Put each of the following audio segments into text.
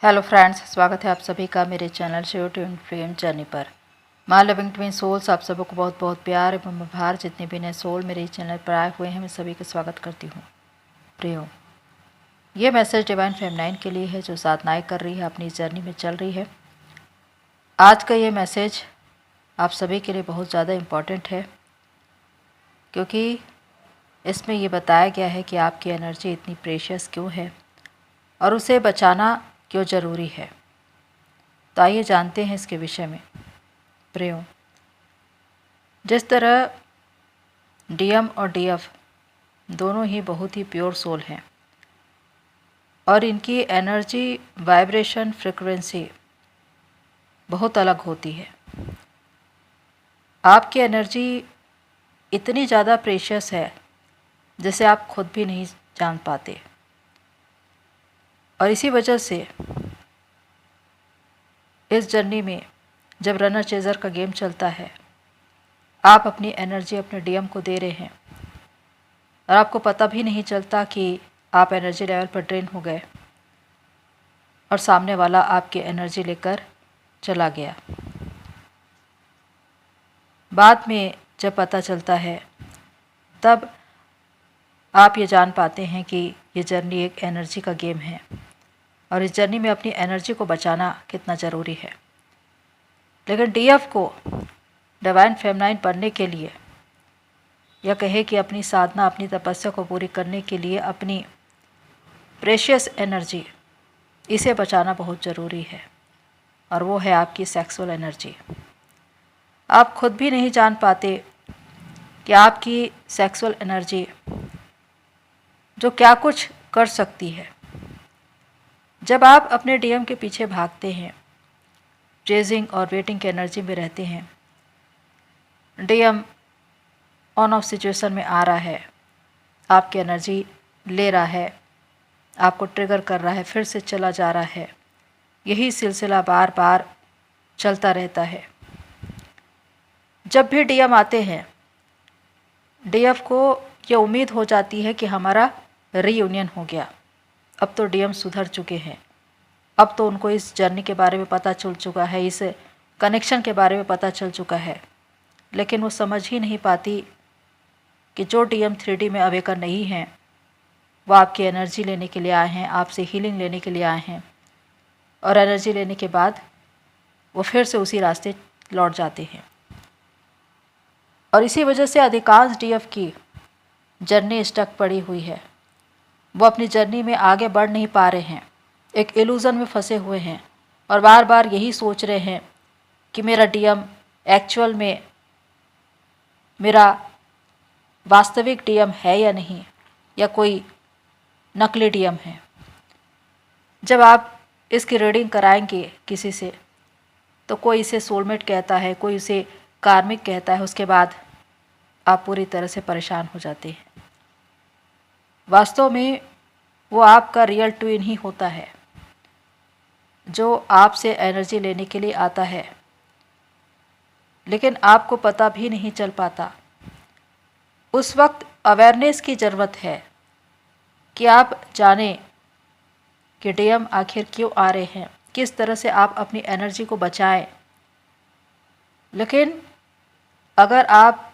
Hello friends, स्वागत है आप सभी का मेरे channel Shiv twin flame journey पर। माँ लविंग ट्विन सोल्स, आप सबको बहुत बहुत प्यार एवं आभार। जितने भी नए सोल मेरे इस चैनल पर आए हुए हैं, मैं सभी का स्वागत करती हूँ। प्रियो, ये मैसेज डिवाइन फेमिनाइन के लिए है जो साधनाएं कर रही है, अपनी जर्नी में चल रही है। आज का ये मैसेज आप सभी के लिए बहुत ज़्यादा इम्पॉर्टेंट है, क्योंकि इसमें ये बताया गया है कि आपकी एनर्जी इतनी प्रेशियस क्यों है और उसे बचाना क्यों ज़रूरी है। तो आइए जानते हैं इसके विषय में। प्रियो, जिस तरह डीएम और डीएफ दोनों ही बहुत ही प्योर सोल हैं और इनकी एनर्जी, वाइब्रेशन, फ्रिक्वेंसी बहुत अलग होती है। आपकी एनर्जी इतनी ज़्यादा प्रेशियस है जिसे आप खुद भी नहीं जान पाते, और इसी वजह से इस जर्नी में जब रनर चेजर का गेम चलता है, आप अपनी एनर्जी अपने डीएम को दे रहे हैं और आपको पता भी नहीं चलता कि आप एनर्जी लेवल पर ड्रेन हो गए और सामने वाला आपकी एनर्जी लेकर चला गया। बाद में जब पता चलता है, तब आप ये जान पाते हैं कि ये जर्नी एक एनर्जी का गेम है और इस जर्नी में अपनी एनर्जी को बचाना कितना ज़रूरी है। लेकिन डीएफ को डिवाइन फेमिनाइन बनने के लिए, या कहे कि अपनी साधना, अपनी तपस्या को पूरी करने के लिए अपनी प्रेशियस एनर्जी, इसे बचाना बहुत ज़रूरी है, और वो है आपकी सेक्सुअल एनर्जी। आप खुद भी नहीं जान पाते कि आपकी सेक्सुअल एनर्जी जो क्या कुछ कर सकती है। जब आप अपने डीएम के पीछे भागते हैं, चेजिंग और वेटिंग की एनर्जी में रहते हैं, डीएम ऑन ऑफ सिचुएशन में आ रहा है, आपकी एनर्जी ले रहा है, आपको ट्रिगर कर रहा है, फिर से चला जा रहा है, यही सिलसिला बार बार चलता रहता है। जब भी डीएम आते हैं, डीएफ को ये उम्मीद हो जाती है कि हमारा रीयूनियन हो गया, अब तो डीएम सुधर चुके हैं, अब तो उनको इस जर्नी के बारे में पता चल चुका है, इस कनेक्शन के बारे में पता चल चुका है। लेकिन वो समझ ही नहीं पाती कि जो डीएम 3D में अवेकर नहीं हैं, वो आपकी एनर्जी लेने के लिए आए हैं, आपसे हीलिंग लेने के लिए आए हैं, और एनर्जी लेने के बाद वो फिर से उसी रास्ते लौट जाते हैं। और इसी वजह से अधिकांश डीएफ की जर्नी स्टक पड़ी हुई है। वो अपनी जर्नी में आगे बढ़ नहीं पा रहे हैं, एक इल्यूज़न में फंसे हुए हैं और बार बार यही सोच रहे हैं कि मेरा डीएम एक्चुअल में मेरा वास्तविक डीएम है या नहीं, या कोई नकली डीएम है। जब आप इसकी रीडिंग कराएंगे किसी से, तो कोई इसे सोलमेट कहता है, कोई इसे कार्मिक कहता है, उसके बाद आप पूरी तरह से परेशान हो जाते हैं। वास्तव में वो आपका रियल ट्विन ही होता है, जो आपसे एनर्जी लेने के लिए आता है, लेकिन आपको पता भी नहीं चल पाता। उस वक्त अवेयरनेस की ज़रूरत है कि आप जानें कि डीएम आखिर क्यों आ रहे हैं, किस तरह से आप अपनी एनर्जी को बचाएं। लेकिन अगर आप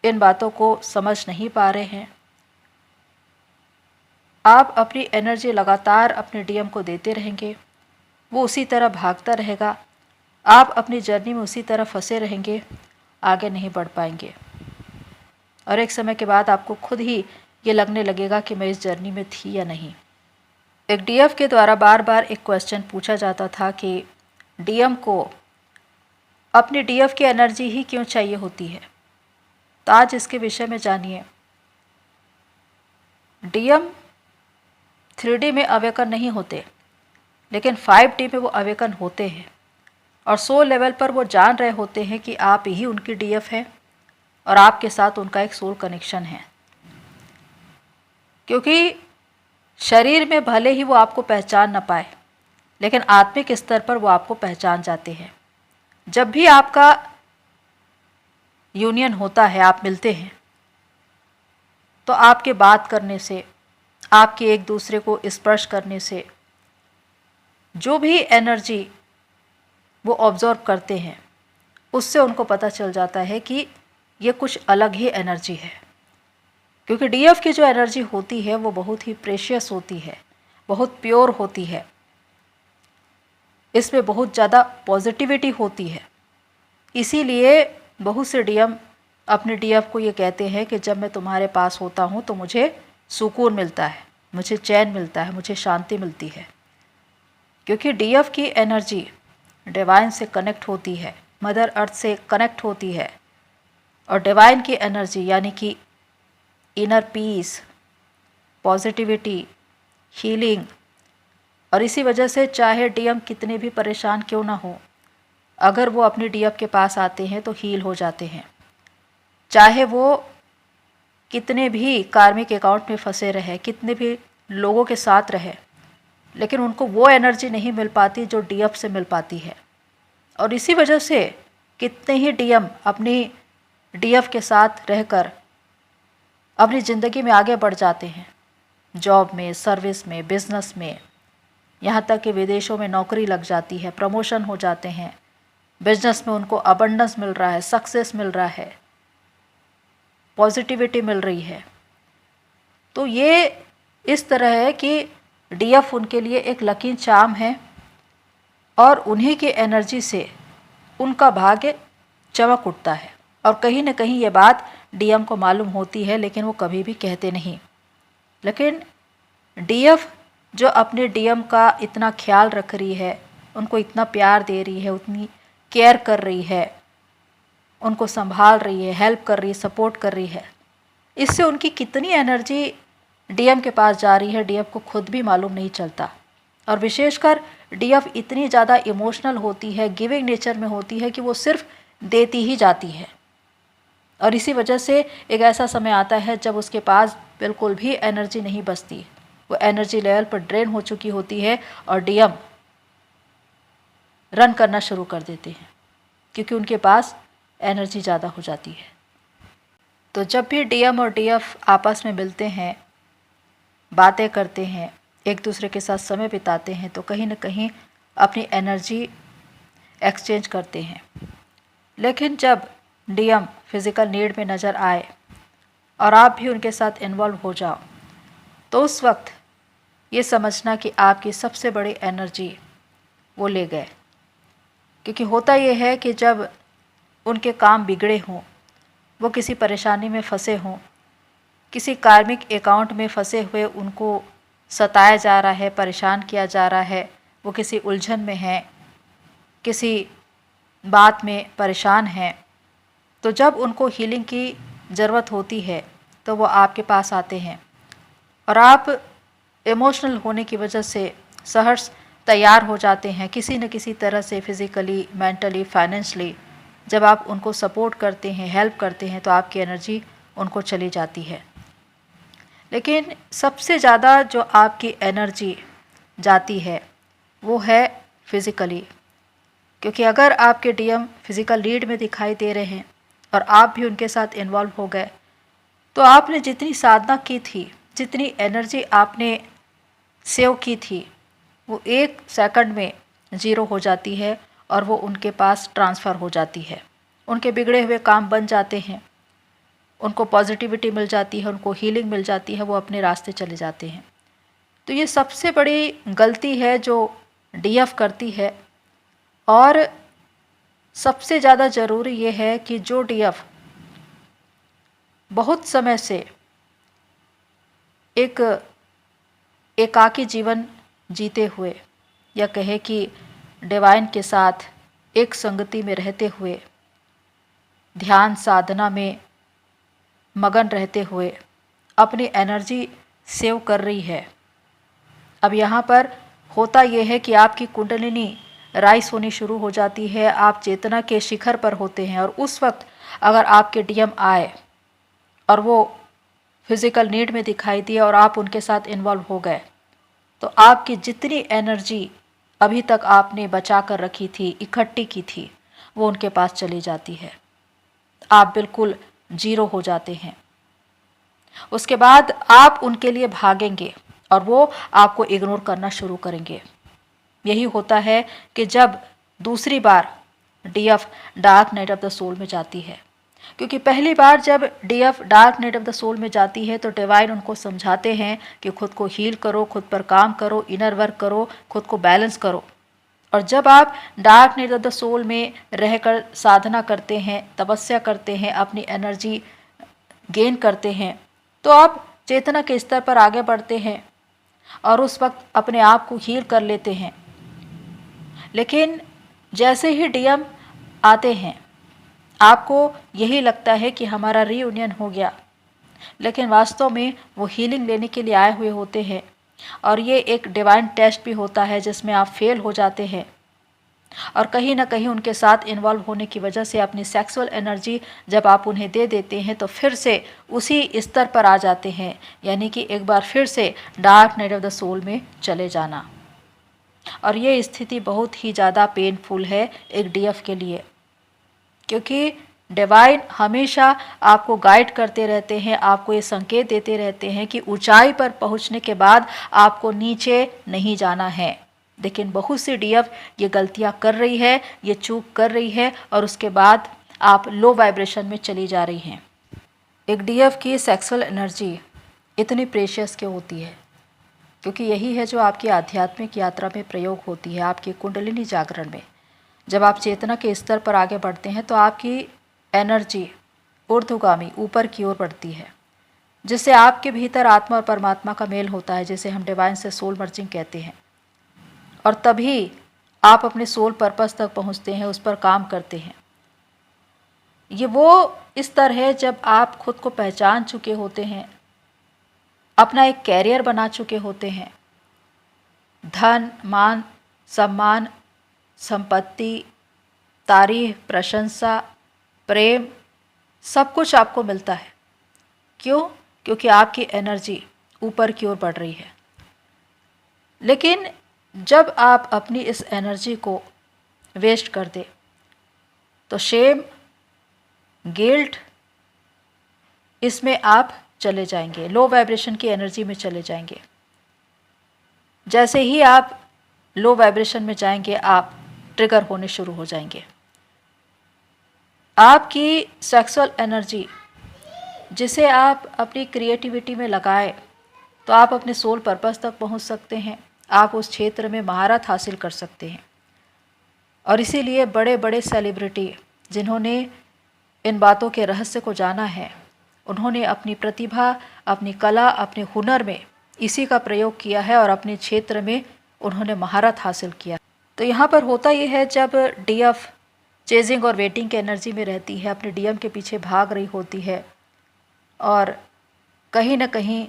इन बातों को समझ नहीं पा रहे हैं, आप अपनी एनर्जी लगातार अपने डीएम को देते रहेंगे, वो उसी तरह भागता रहेगा, आप अपनी जर्नी में उसी तरह फंसे रहेंगे, आगे नहीं बढ़ पाएंगे। और एक समय के बाद आपको खुद ही ये लगने लगेगा कि मैं इस जर्नी में थी या नहीं। एक डीएफ के द्वारा बार बार एक क्वेश्चन पूछा जाता था कि डीएम को अपनी डीएफ की एनर्जी ही क्यों चाहिए होती है। तो आज इसके विषय में जानिए। डीएम 3D में अवेकन नहीं होते, लेकिन 5D में वो अवेकन होते हैं, और सोल लेवल पर वो जान रहे होते हैं कि आप ही उनकी डीएफ है और आपके साथ उनका एक सोल कनेक्शन है। क्योंकि शरीर में भले ही वो आपको पहचान ना पाए, लेकिन आत्मिक स्तर पर वो आपको पहचान जाते हैं। जब भी आपका यूनियन होता है, आप मिलते हैं, तो आपके बात करने से, आपके एक दूसरे को स्पर्श करने से जो भी एनर्जी वो ऑब्जर्व करते हैं उससे उनको पता चल जाता है कि ये कुछ अलग ही एनर्जी है। क्योंकि डीएफ की जो एनर्जी होती है वो बहुत ही प्रेशियस होती है, बहुत प्योर होती है, इसमें बहुत ज़्यादा पॉजिटिविटी होती है। इसीलिए बहुत से डीएम अपने डीएफ को ये कहते हैं कि जब मैं तुम्हारे पास होता हूँ तो मुझे सुकून मिलता है, मुझे चैन मिलता है, मुझे शांति मिलती है। क्योंकि डीएफ की एनर्जी डिवाइन से कनेक्ट होती है, मदर अर्थ से कनेक्ट होती है, और डिवाइन की एनर्जी यानी कि इनर पीस, पॉजिटिविटी, हीलिंग, और इसी वजह से चाहे डीएम कितने भी परेशान क्यों ना हो, अगर वो अपने डीएफ के पास आते हैं तो हील हो जाते हैं। चाहे वो कितने भी कार्मिक अकाउंट में फंसे रहे, कितने भी लोगों के साथ रहे, लेकिन उनको वो एनर्जी नहीं मिल पाती जो डीएफ से मिल पाती है। और इसी वजह से कितने ही डीएम अपनी डीएफ के साथ रहकर अपनी ज़िंदगी में आगे बढ़ जाते हैं, जॉब में, सर्विस में, बिजनेस में, यहाँ तक कि विदेशों में नौकरी लग जाती है, प्रमोशन हो जाते हैं, बिजनेस में उनको अबंडेंस मिल रहा है, सक्सेस मिल रहा है, पॉजिटिविटी मिल रही है। तो ये इस तरह है कि डीएफ उनके लिए एक लकी चार्म है और उन्हीं की एनर्जी से उनका भाग्य चमक उठता है। और कहीं न कहीं ये बात डीएम को मालूम होती है, लेकिन वो कभी भी कहते नहीं। लेकिन डीएफ जो अपने डीएम का इतना ख्याल रख रही है, उनको इतना प्यार दे रही है, उतनी केयर कर रही है, उनको संभाल रही है, हेल्प कर रही है, सपोर्ट कर रही है, इससे उनकी कितनी एनर्जी डीएम के पास जा रही है डीएफ को खुद भी मालूम नहीं चलता। और विशेषकर डीएफ इतनी ज़्यादा इमोशनल होती है, गिविंग नेचर में होती है कि वो सिर्फ देती ही जाती है। और इसी वजह से एक ऐसा समय आता है जब उसके पास बिल्कुल भी एनर्जी नहीं बचती, वो एनर्जी लेवल पर ड्रेन हो चुकी होती है और डीएम रन करना शुरू कर देते हैं, क्योंकि उनके पास एनर्जी ज़्यादा हो जाती है। तो जब भी डीएम और डीएफ आपस में मिलते हैं, बातें करते हैं, एक दूसरे के साथ समय बिताते हैं, तो कहीं न कहीं अपनी एनर्जी एक्सचेंज करते हैं। लेकिन जब डीएम फिज़िकल नीड में नज़र आए और आप भी उनके साथ इन्वॉल्व हो जाओ, तो उस वक्त ये समझना कि आपकी सबसे बड़ी एनर्जी वो ले गए। क्योंकि होता ये है कि जब उनके काम बिगड़े हों, वो किसी परेशानी में फंसे हों, किसी कार्मिक अकाउंट में फंसे हुए उनको सताया जा रहा है, परेशान किया जा रहा है, वो किसी उलझन में हैं, किसी बात में परेशान हैं, तो जब उनको हीलिंग की ज़रूरत होती है तो वो आपके पास आते हैं। और आप इमोशनल होने की वजह से सहर्ष तैयार हो जाते हैं किसी न किसी तरह से, फिज़िकली, मेंटली, फाइनेंशली। जब आप उनको सपोर्ट करते हैं, हेल्प करते हैं, तो आपकी एनर्जी उनको चली जाती है। लेकिन सबसे ज़्यादा जो आपकी एनर्जी जाती है वो है फिज़िकली। क्योंकि अगर आपके डीएम फिज़िकल नीड में दिखाई दे रहे हैं और आप भी उनके साथ इन्वॉल्व हो गए, तो आपने जितनी साधना की थी, जितनी एनर्जी आपने सेव की थी, वो 1 सेकंड में ज़ीरो हो जाती है और वो उनके पास ट्रांसफ़र हो जाती है। उनके बिगड़े हुए काम बन जाते हैं, उनको पॉजिटिविटी मिल जाती है, उनको हीलिंग मिल जाती है, वो अपने रास्ते चले जाते हैं। तो ये सबसे बड़ी गलती है जो डीएफ करती है। और सबसे ज़्यादा ज़रूरी ये है कि जो डीएफ बहुत समय से एक एकाकी जीवन जीते हुए, या कहे कि डिवाइन के साथ एक संगति में रहते हुए, ध्यान साधना में मगन रहते हुए अपनी एनर्जी सेव कर रही है, अब यहाँ पर होता यह है कि आपकी कुंडलिनी राइस होनी शुरू हो जाती है, आप चेतना के शिखर पर होते हैं। और उस वक्त अगर आपके डीएम आए और वो फिज़िकल नीड में दिखाई दिए और आप उनके साथ इन्वॉल्व हो गए, तो आपकी जितनी एनर्जी अभी तक आपने बचा कर रखी थी, इकट्ठी की थी, वो उनके पास चली जाती है। आप बिल्कुल ज़ीरो हो जाते हैं। उसके बाद आप उनके लिए भागेंगे और वो आपको इग्नोर करना शुरू करेंगे। यही होता है कि जब दूसरी बार DF dark night of the soul में जाती है, क्योंकि पहली बार जब DF dark night of the soul में जाती है तो डिवाइन उनको समझाते हैं कि खुद को हील करो, खुद पर काम करो, इनर वर्क करो, खुद को बैलेंस करो। और जब आप dark night of the soul में रहकर साधना करते हैं, तपस्या करते हैं, अपनी एनर्जी गेन करते हैं, तो आप चेतना के स्तर पर आगे बढ़ते हैं और उस वक्त अपने आप को हील कर लेते हैं। लेकिन जैसे ही डीएम आते हैं आपको यही लगता है कि हमारा रीयूनियन हो गया, लेकिन वास्तव में वो हीलिंग लेने के लिए आए हुए होते हैं और ये एक डिवाइन टेस्ट भी होता है जिसमें आप फेल हो जाते हैं और कहीं ना कहीं उनके साथ इन्वॉल्व होने की वजह से अपनी सेक्सुअल एनर्जी जब आप उन्हें दे देते हैं तो फिर से उसी स्तर पर आ जाते हैं, यानी कि एक बार फिर से dark night of the soul में चले जाना। और ये स्थिति बहुत ही ज़्यादा पेनफुल है एक डीएफ के लिए, क्योंकि डिवाइन हमेशा आपको गाइड करते रहते हैं, आपको ये संकेत देते रहते हैं कि ऊंचाई पर पहुंचने के बाद आपको नीचे नहीं जाना है। लेकिन बहुत सी डीएफ ये गलतियां कर रही है, ये चूक कर रही है और उसके बाद आप लो वाइब्रेशन में चली जा रही हैं। एक डीएफ की सेक्सुअल एनर्जी इतनी प्रेशियस क्यों होती है? क्योंकि यही है जो आपकी आध्यात्मिक यात्रा में प्रयोग होती है, आपकी कुंडलिनी जागरण में। जब आप चेतना के स्तर पर आगे बढ़ते हैं तो आपकी एनर्जी ऊर्ध्वगामी ऊपर की ओर बढ़ती है, जिससे आपके भीतर आत्मा और परमात्मा का मेल होता है, जिसे हम डिवाइन से सोल मर्जिंग कहते हैं। और तभी आप अपने सोल पर्पस तक पहुंचते हैं, उस पर काम करते हैं। ये वो स्तर है जब आप खुद को पहचान चुके होते हैं, अपना एक कैरियर बना चुके होते हैं, धन, मान, सम्मान, संपत्ति, तारीफ, प्रशंसा, प्रेम, सब कुछ आपको मिलता है। क्यों? क्योंकि आपकी एनर्जी ऊपर की ओर बढ़ रही है। लेकिन जब आप अपनी इस एनर्जी को वेस्ट कर दे तो शेम, गिल्ट, इसमें आप चले जाएंगे, लो वाइब्रेशन की एनर्जी में चले जाएंगे। जैसे ही आप लो वाइब्रेशन में जाएंगे आप ट्रिगर होने शुरू हो जाएंगे। आपकी सेक्सुअल एनर्जी जिसे आप अपनी क्रिएटिविटी में लगाएं तो आप अपने सोल पर्पस तक पहुंच सकते हैं, आप उस क्षेत्र में महारत हासिल कर सकते हैं। और इसीलिए बड़े बड़े सेलिब्रिटी जिन्होंने इन बातों के रहस्य को जाना है, उन्होंने अपनी प्रतिभा, अपनी कला, अपने हुनर में इसी का प्रयोग किया है और अपने क्षेत्र में उन्होंने महारत हासिल किया। तो यहाँ पर होता ये है, जब डीएफ चेजिंग और वेटिंग की एनर्जी में रहती है, अपने डीएम के पीछे भाग रही होती है और कहीं ना कहीं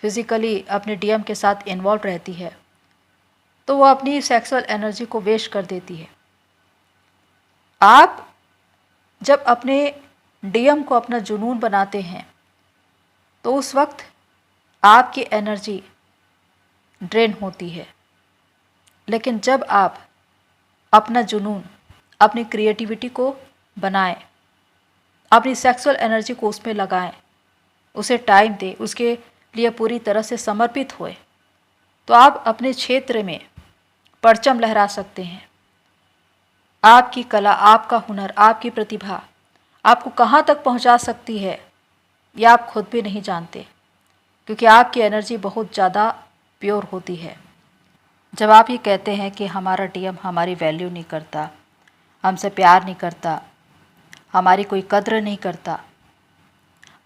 फिज़िकली अपने डीएम के साथ इन्वॉल्व रहती है, तो वो अपनी सेक्सुअल एनर्जी को वेस्ट कर देती है। आप जब अपने डीएम को अपना जुनून बनाते हैं तो उस वक्त आपकी एनर्जी ड्रेन होती है। लेकिन जब आप अपना जुनून, अपनी क्रिएटिविटी को बनाएं, अपनी सेक्सुअल एनर्जी को उसमें लगाएं, उसे टाइम दें, उसके लिए पूरी तरह से समर्पित होए, तो आप अपने क्षेत्र में परचम लहरा सकते हैं। आपकी कला, आपका हुनर, आपकी प्रतिभा आपको कहाँ तक पहुँचा सकती है ये आप खुद भी नहीं जानते, क्योंकि आपकी एनर्जी बहुत ज़्यादा प्योर होती है। जब आप ये कहते हैं कि हमारा डीएम हमारी वैल्यू नहीं करता, हमसे प्यार नहीं करता, हमारी कोई कद्र नहीं करता,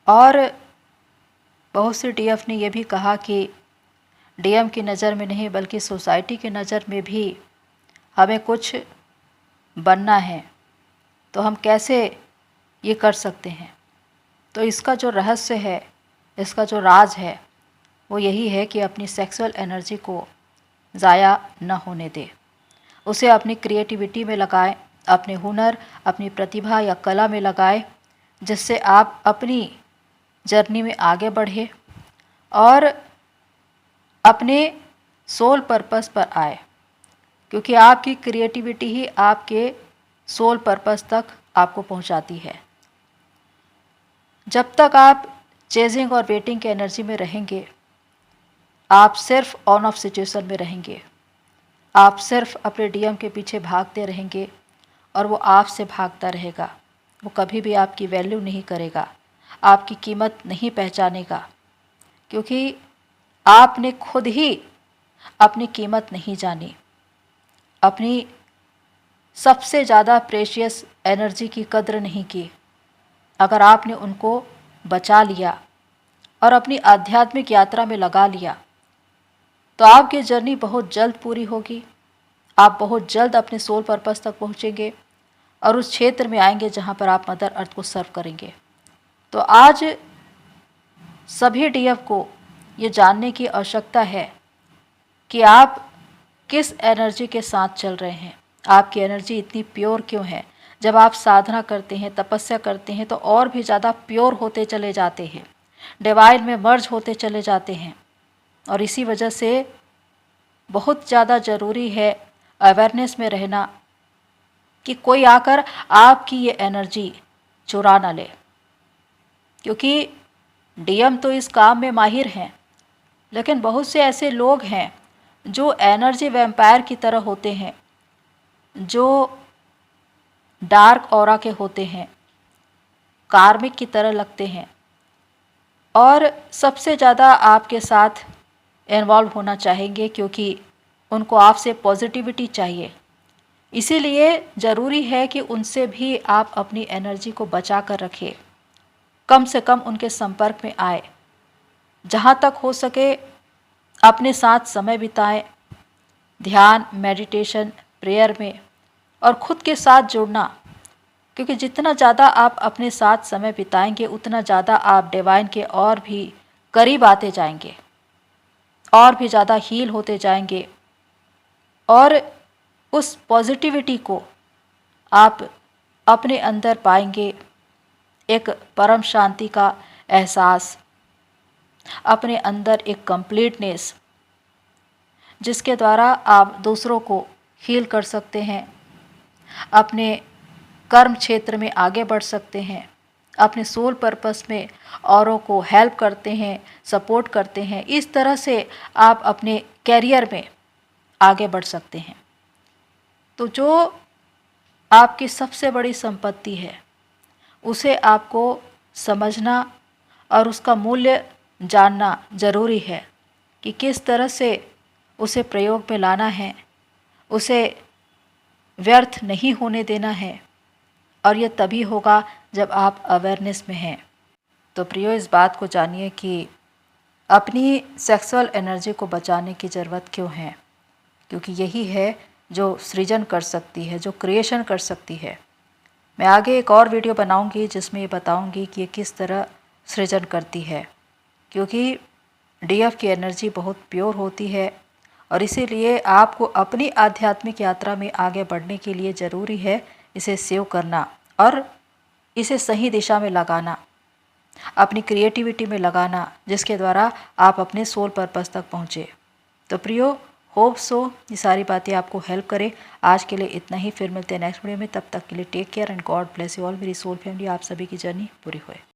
और बहुत से डीएफ ने यह भी कहा कि डीएम की नज़र में नहीं बल्कि सोसाइटी की नज़र में भी हमें कुछ बनना है, तो हम कैसे ये कर सकते हैं? तो इसका जो रहस्य है, इसका जो राज है, वो यही है कि अपनी सेक्सुअल एनर्जी को ज़ाया न होने दे, उसे अपनी क्रिएटिविटी में लगाएं, अपने हुनर, अपनी प्रतिभा या कला में लगाएं, जिससे आप अपनी जर्नी में आगे बढ़े और अपने सोल पर्पस पर आए, क्योंकि आपकी क्रिएटिविटी ही आपके सोल पर्पस तक आपको पहुंचाती है। जब तक आप चेजिंग और वेटिंग की एनर्जी में रहेंगे, आप सिर्फ ऑन ऑफ सिचुएशन में रहेंगे, आप सिर्फ अपने डीएम के पीछे भागते रहेंगे और वो आपसे भागता रहेगा। वो कभी भी आपकी वैल्यू नहीं करेगा, आपकी कीमत नहीं पहचानेगा, क्योंकि आपने खुद ही अपनी कीमत नहीं जानी। अपनी सबसे ज़्यादा प्रेशियस एनर्जी की कद्र नहीं की। अगर आपने उनको बचा लिया और अपनी आध्यात्मिक यात्रा में लगा लिया तो आपकी जर्नी बहुत जल्द पूरी होगी। आप बहुत जल्द अपने सोल पर्पस तक पहुंचेंगे और उस क्षेत्र में आएंगे जहां पर आप मदर अर्थ को सर्व करेंगे। तो आज सभी डीएफ को ये जानने की आवश्यकता है कि आप किस एनर्जी के साथ चल रहे हैं। आपकी एनर्जी इतनी प्योर क्यों है? जब आप साधना करते हैं, तपस्या करते हैं तो और भी ज़्यादा प्योर होते चले जाते हैं, डिवाइन में मर्ज होते चले जाते हैं। और इसी वजह से बहुत ज़्यादा ज़रूरी है अवेयरनेस में रहना कि कोई आकर आपकी ये एनर्जी चुरा ना ले, क्योंकि डीएम तो इस काम में माहिर हैं, लेकिन बहुत से ऐसे लोग हैं जो एनर्जी वैम्पायर की तरह होते हैं, जो डार्क ऑरा के होते हैं, कार्मिक की तरह लगते हैं और सबसे ज़्यादा आपके साथ इन्वॉल्व होना चाहेंगे, क्योंकि उनको आपसे पॉजिटिविटी चाहिए। इसीलिए ज़रूरी है कि उनसे भी आप अपनी एनर्जी को बचा कर रखें, कम से कम उनके संपर्क में आए। जहाँ तक हो सके अपने साथ समय बिताएं, ध्यान, मेडिटेशन, प्रेयर में, और ख़ुद के साथ जुड़ना, क्योंकि जितना ज़्यादा आप अपने साथ समय बिताएंगे उतना ज़्यादा आप डिवाइन के और भी करीब आते जाएंगे, और भी ज़्यादा हील होते जाएंगे और उस पॉजिटिविटी को आप अपने अंदर पाएंगे। एक परम शांति का एहसास, अपने अंदर एक कंप्लीटनेस, जिसके द्वारा आप दूसरों को हील कर सकते हैं, अपने कर्म क्षेत्र में आगे बढ़ सकते हैं, अपने सोल पर्पस में औरों को हेल्प करते हैं, सपोर्ट करते हैं। इस तरह से आप अपने कैरियर में आगे बढ़ सकते हैं। तो जो आपकी सबसे बड़ी संपत्ति है उसे आपको समझना और उसका मूल्य जानना ज़रूरी है कि किस तरह से उसे प्रयोग में लाना है, उसे व्यर्थ नहीं होने देना है, और यह तभी होगा जब आप अवेयरनेस में हैं। तो प्रियो, इस बात को जानिए कि अपनी सेक्सुअल एनर्जी को बचाने की ज़रूरत क्यों है, क्योंकि यही है जो सृजन कर सकती है, जो क्रिएशन कर सकती है। मैं आगे एक और वीडियो बनाऊंगी जिसमें ये बताऊंगी कि ये किस तरह सृजन करती है, क्योंकि डीएफ की एनर्जी बहुत प्योर होती है और इसीलिए आपको अपनी आध्यात्मिक यात्रा में आगे बढ़ने के लिए ज़रूरी है इसे सेव करना और इसे सही दिशा में लगाना, अपनी क्रिएटिविटी में लगाना, जिसके द्वारा आप अपने सोल पर्पस तक पहुँचे। तो प्रियो, होप सो ये सारी बातें आपको हेल्प करें। आज के लिए इतना ही, फिर मिलते हैं नेक्स्ट वीडियो में। तब तक के लिए take care and God bless you all. मेरी सोल फैमिली, आप सभी की जर्नी पूरी होए।